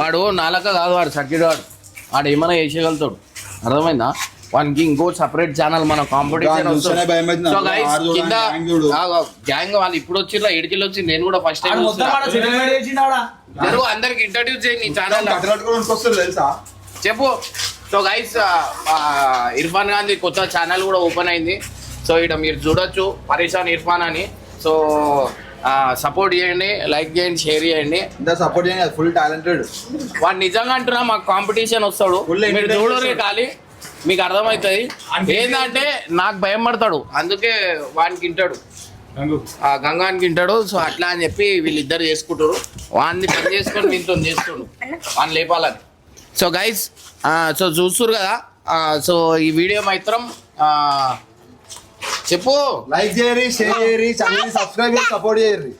వాడు నాలక కాదు, వాడు సర్కిట్ వాడు ఏమైనా చేసేయగలుగుతాడు, అర్థమైందా? వానికి ఇంకో సపరేట్ ఛానల్ మన కాంపిటీషన్ సో గైస్ కింద గ్యాంగ్ వాళ్ళు ఇప్పుడు వచ్చిర్రా, ఏడికెళ్ళి వచ్చి నేను కూడా ఫస్ట్ టైం అందరికి ఇంట్రడ్యూస్ చేయి నీ ఛానల్ చెప్పు. సో గైస్ ఇర్ఫాన్ గాంధీ కొత్త ఛానల్ కూడా ఓపెన్ అయింది. సో ఇక్కడ మీరు చూడొచ్చు పరేషాన్ ఇర్ఫాన్ అని. సో సపోర్ట్ చేయండి, లైక్ చేయండి, షేర్ చేయండి, సపోర్ట్ చేయండి. ఫుల్ టాలెంటెడ్ వాడు నిజంగా అంటున్నా, మాకు కాంపిటీషన్ వస్తాడు, మీరు చూడరు ఖాళీ మీకు అర్థమవుతుంది. ఏంటంటే నాకు భయం పడతాడు, అందుకే వానికి ఇంటాడు, గంగానికి ఇంటాడు. సో అట్లా అని చెప్పి వీళ్ళిద్దరు చేసుకుంటారు, వాడిని పని చేసుకొని దీంతో చేస్తుడు, వాడిని లేపాలని. సో గైస్ సో చూస్తున్నారు కదా. సో ఈ వీడియో మాత్రం చెప్పు, లైక్ చేయరి, షేర్ చేయరి, ఛానల్ సబ్స్క్రైబ్ చేసి సపోర్ట్ చేయరి.